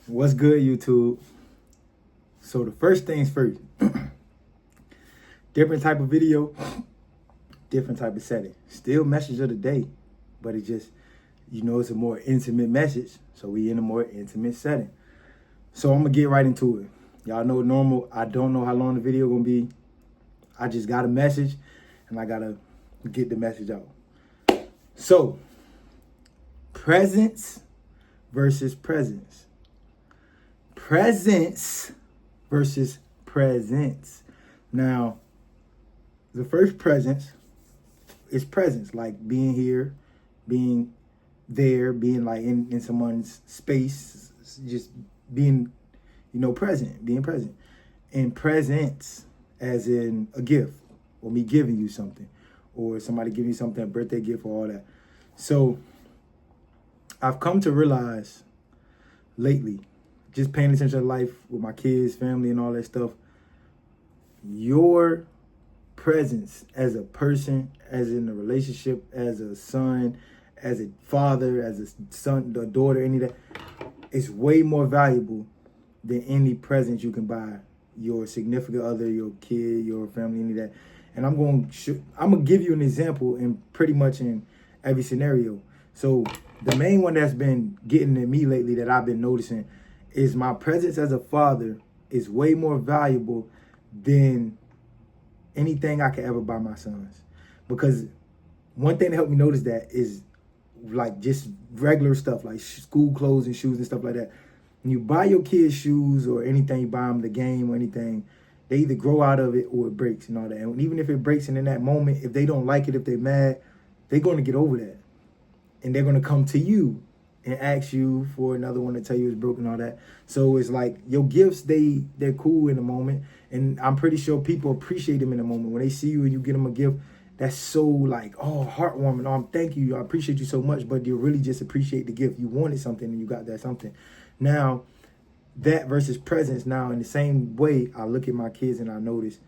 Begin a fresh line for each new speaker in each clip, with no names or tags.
What's good, YouTube? So the first things first, different type of video, different type of setting. Still message of the day, but it just, it's a more intimate message. So we in a more intimate setting. So I'm gonna get right into it. Y'all know normal, I don't know how long the video gonna be. I just got a message and I gotta get the message out. So, presence versus presence. Presence versus presence. Now, the first presence is presence, like being here, being there, being like in someone's space, just being, present, being present. And presence as in a gift, or me giving you something, or somebody giving you something, a birthday gift, or all that. So I've come to realize lately, just paying attention to life with my kids, family, and all that stuff, your presence as a person, as in a relationship, as a son, as a father, as a son, a daughter, any of that, is way more valuable than any present you can buy your significant other, your kid, your family, any of that. And I'm gonna give you an example in pretty much in every scenario. So the main one that's been getting to me lately that I've been noticing is my presence as a father is way more valuable than anything I could ever buy my sons. Because one thing that helped me notice that is like just regular stuff like school clothes and shoes and stuff like that. When you buy your kids shoes or anything, you buy them the game or anything, they either grow out of it or it breaks and all that. And even if it breaks and in that moment, if they don't like it, if they're mad, they're going to get over that. And they're going to come to you and ask you for another one to tell you it's broken and all that. So it's like your gifts, they're cool in the moment. And I'm pretty sure people appreciate them in the moment. When they see you and you get them a gift, that's so like, oh, heartwarming. Oh, thank you. I appreciate you so much. But you really just appreciate the gift. You wanted something and you got that something. Now, that versus presence. Now, in the same way, I look at my kids and I notice,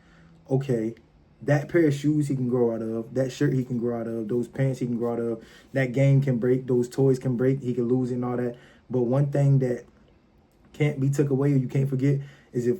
okay, that pair of shoes he can grow out of, that shirt he can grow out of, those pants he can grow out of, that game can break, those toys can break, he can lose it and all that. But one thing that can't be took away or you can't forget is if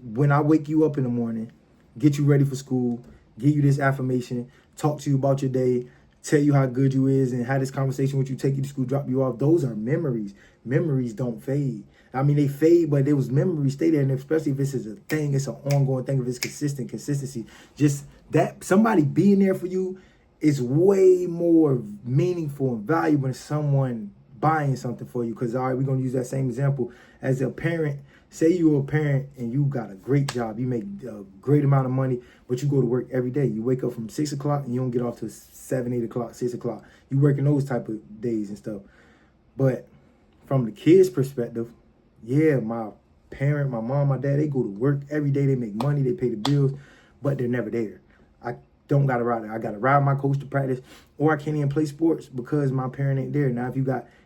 when I wake you up in the morning, get you ready for school, give you this affirmation, talk to you about your day, tell you how good you is and have this conversation with you, take you to school, drop you off. Those are memories. Memories don't fade. I mean, they fade, but those memories stay there. And especially if this is a thing, it's an ongoing thing, if it's consistency. Just that somebody being there for you is way more meaningful and valuable than someone buying something for you. Because, all right, we're going to use that same example. As a parent, say you're a parent and you got a great job. You make a great amount of money, but you go to work every day. You wake up from 6 o'clock and you don't get off till 7, 8 o'clock, 6 o'clock. You work in those type of days and stuff. But from the kid's perspective, yeah, my parent, my mom, my dad, they go to work every day. They make money, they pay the bills, but they're never there. I don't got to ride it. I got to ride my coach to practice, or I can't even play sports because my parent ain't there. Now, if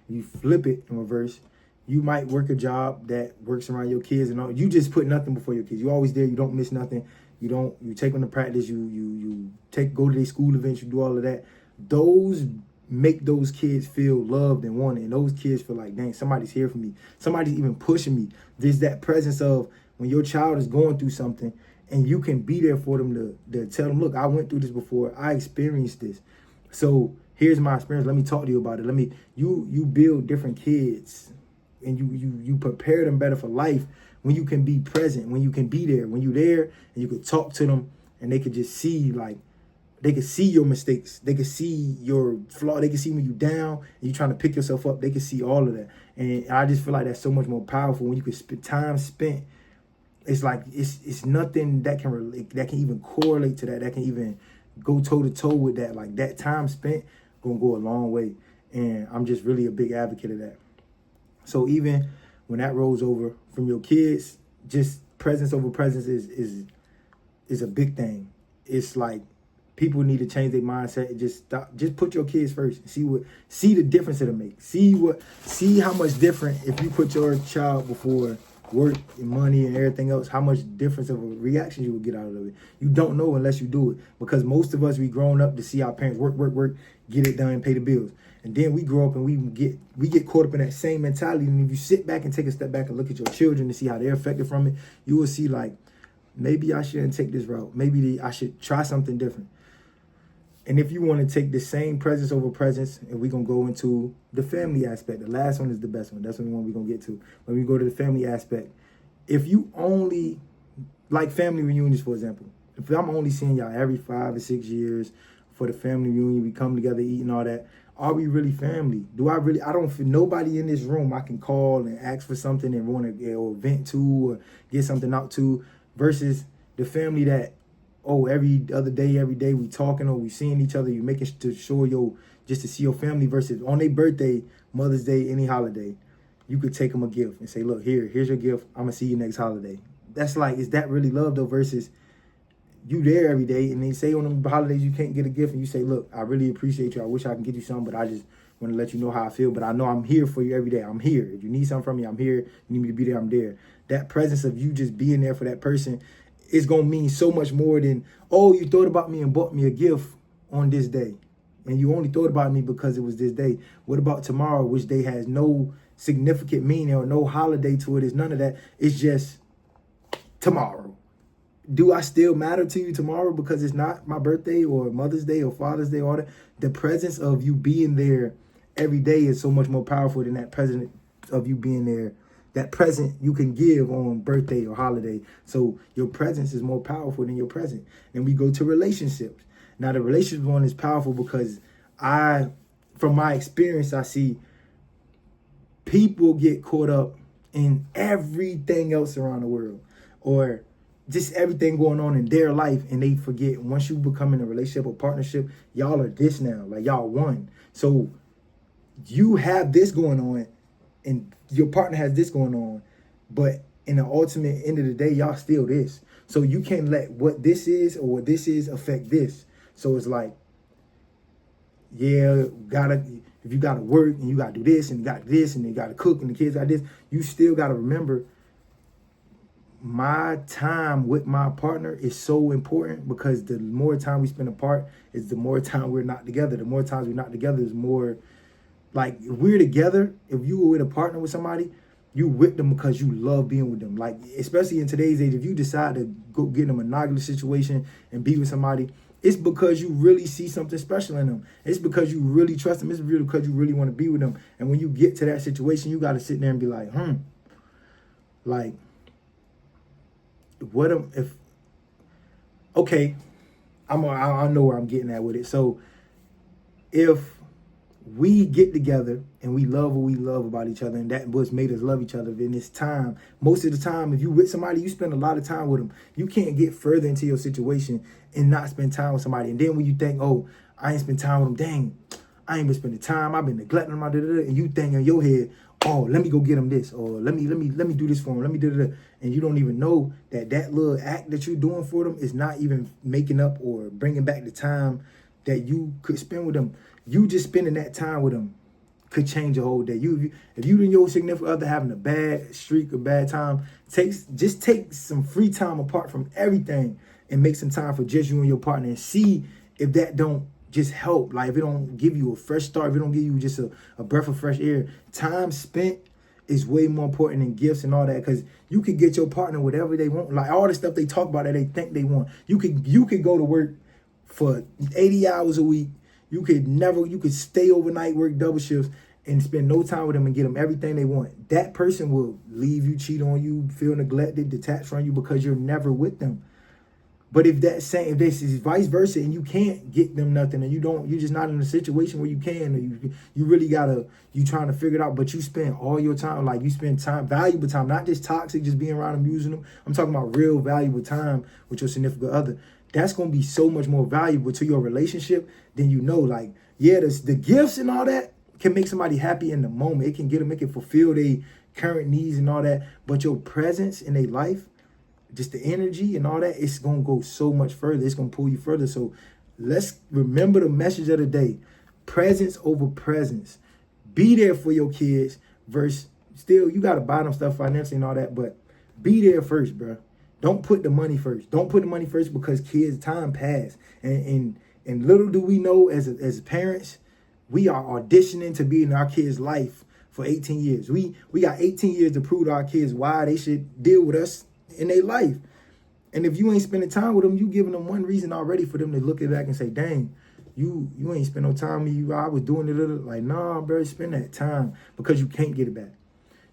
you flip it in reverse, you might work a job that works around your kids and all. You just put nothing before your kids. You always there. You don't miss nothing. You take them to practice. You go to their school events. You do all of that. Those make those kids feel loved and wanted, and those kids feel like, dang, somebody's here for me. Somebody's even pushing me. There's that presence of when your child is going through something and you can be there for them to tell them, look, I went through this before. I experienced this. So here's my experience. Let me talk to you about it. You build different kids and you prepare them better for life when you can be present, when you can be there, when you're there and you can talk to them and they can just see, like, they can see your mistakes. They can see your flaw. They can see when you're down and you're trying to pick yourself up. They can see all of that. And I just feel like that's so much more powerful when you can spend time spent. It's like it's nothing that can relate, that can even correlate to that. That can even go toe to toe with that. Like that time spent gonna go a long way. And I'm just really a big advocate of that. So even when that rolls over from your kids, just presence over presence is a big thing. It's like people need to change their mindset and just put your kids first and see the difference it'll make. See how much different if you put your child before work and money and everything else, how much difference of a reaction you will get out of it. You don't know unless you do it. Because most of us, we grown up to see our parents work, get it done, pay the bills. And then we grow up and we get caught up in that same mentality. And if you sit back and take a step back and look at your children and see how they're affected from it, you will see like, maybe I shouldn't take this route. Maybe I should try something different. And if you want to take the same presence over presence, and we're going to go into the family aspect. The last one is the best one. That's the one we're going to get to. When we go to the family aspect, if you only, like family reunions, for example, if I'm only seeing y'all every 5 or 6 years for the family reunion, we come together, eat and all that, are we really family? I don't feel nobody in this room I can call and ask for something and want to or vent to or get something out to, versus the family that, oh, every other day, every day we talking or we seeing each other, you making to show just to see your family, versus on their birthday, Mother's Day, any holiday, you could take them a gift and say, look, here's your gift. I'm going to see you next holiday. That's like, is that really love though? Versus you there every day and they say on them holidays you can't get a gift and you say, look, I really appreciate you. I wish I can get you something, but I just want to let you know how I feel. But I know I'm here for you every day. I'm here. If you need something from me, I'm here. You need me to be there, I'm there. That presence of you just being there for that person is going to mean so much more than, oh, you thought about me and bought me a gift on this day. And you only thought about me because it was this day. What about tomorrow, which day has no significant meaning or no holiday to it? It's none of that. It's just tomorrow. Do I still matter to you tomorrow because it's not my birthday or Mother's Day or Father's Day or that? The presence of you being there every day is so much more powerful than that presence of you being there. That present you can give on birthday or holiday. So your presence is more powerful than your present. And we go to relationships. Now the relationship one is powerful because from my experience, I see people get caught up in everything else around the world or just everything going on in their life, and they forget once you become in a relationship or partnership, y'all are this now, like y'all one. So you have this going on and your partner has this going on, but in the ultimate end of the day, y'all still this. So you can't let what this is or what this is affect this. So it's like, yeah, if you gotta work and you gotta do this and you got this and you gotta cook and the kids got this, you still gotta remember my time with my partner is so important, because the more time we spend apart is the more time we're not together. The more times we're not together is more like, if we're together, if you were with a partner with somebody, you with them because you love being with them. Like, especially in today's age, if you decide to go get in a monogamous situation and be with somebody, it's because you really see something special in them. It's because you really trust them. It's really because you really want to be with them. And when you get to that situation, you got to sit there and be like, like, what if, okay, I know where I'm getting at with it. So if we get together and we love what we love about each other, and that what's made us love each other, then it's time. Most of the time, if you with somebody, you spend a lot of time with them. You can't get further into your situation and not spend time with somebody. And then when you think, oh, I ain't spend time with them, dang, I ain't been spending time, I've been neglecting them, and you think in your head, oh, let me go get him this, or let me do this for him, let me do that. And you don't even know that little act that you're doing for them is not even making up or bringing back the time that you could spend with them. You just spending that time with them could change your whole day. If you and your significant other having a bad streak, a bad time, just take some free time apart from everything and make some time for just you and your partner, and see if that don't just help. Like, if it don't give you a fresh start, if it don't give you just a breath of fresh air, time spent is way more important than gifts and all that, because you could get your partner whatever they want. Like, all the stuff they talk about that they think they want. You could go to work for 80 hours a week. You could stay overnight, work double shifts, and spend no time with them and get them everything they want. That person will leave you, cheat on you, feel neglected, detached from you because you're never with them. But if if this is vice versa and you can't get them nothing, and you're just not in a situation where you can, or you really you trying to figure it out, but you spend all your time, like you spend time, valuable time, not just toxic, just being around them, using them. I'm talking about real valuable time with your significant other. That's going to be so much more valuable to your relationship than like, yeah, the gifts and all that can make somebody happy in the moment. It can fulfill their current needs and all that. But your presence in their life, just the energy and all that, it's going to go so much further. It's going to pull you further. So let's remember the message of the day. Presence over presence. Be there for your kids versus still, you got to buy them stuff financially and all that, but be there first, bro. Don't put the money first. Don't put the money first, because kids' time pass. And little do we know as parents, We are auditioning to be in our kids' life for 18 years. We got 18 years to prove to our kids why they should deal with us in their life. And if you ain't spending time with them, you giving them one reason already for them to look it back and say, dang, you ain't spend no time with me. I was doing it like, nah, bro, spend that time, because you can't get it back.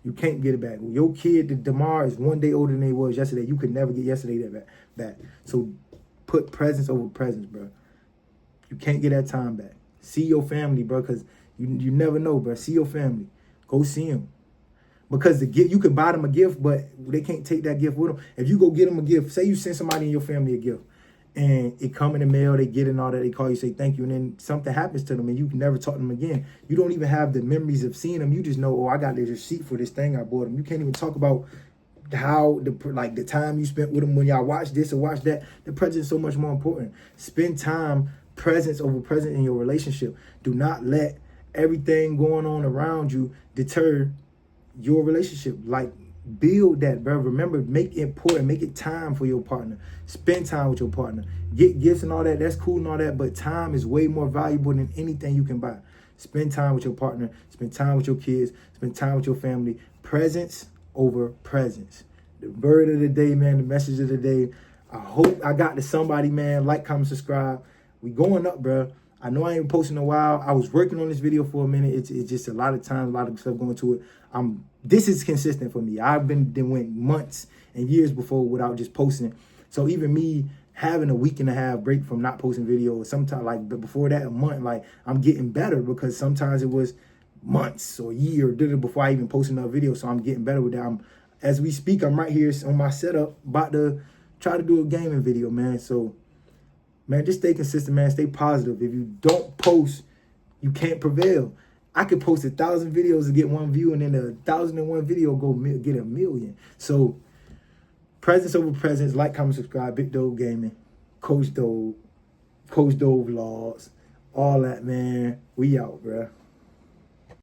You can't get it back. Your kid, DeMar, is one day older than they was yesterday. You could never get yesterday back. So put presence over presence, bro. You can't get that time back. See your family, bro, because you never know, bro. See your family. Go see them. Because the gift, you could buy them a gift, but they can't take that gift with them. If you go get them a gift, say you send somebody in your family a gift, and it come in the mail, they get it and all that, they call you, say thank you, and then something happens to them and you can never talk to them again. You don't even have the memories of seeing them. You just know, oh, I got this receipt for this thing I bought them. You can't even talk about how the time you spent with them when y'all watch this or watch that. The present is so much more important. Spend time, presence over present in your relationship. Do not let everything going on around you deter your relationship. Like, build that, bro. Remember, make it important. Make it time for your partner. Spend time with your partner. Get gifts and all that. That's cool and all that, but time is way more valuable than anything you can buy. Spend time with your partner. Spend time with your kids. Spend time with your family. Presence over presence. The word of the day, man. The message of the day. I hope I got to somebody, man. Like, comment, subscribe. We going up, bro. I know I ain't posting in a while. I was working on this video for a minute. It's just a lot of time, a lot of stuff going to it. This is consistent for me. I've went months and years before without just posting. So even me having a week and a half break from not posting videos, sometimes like before that, a month, like I'm getting better, because sometimes it was months or a year before I even posted another video. So I'm getting better with that. As we speak, I'm right here on my setup about to try to do a gaming video, man. So, man, just stay consistent, man. Stay positive. If you don't post, you can't prevail. I could post 1,000 videos to get one view, and then 1,001 video get 1 million. So, presence over presence. Like, comment, subscribe. Big Dove Gaming, Coach Dove Vlogs, all that, man. We out, bruh.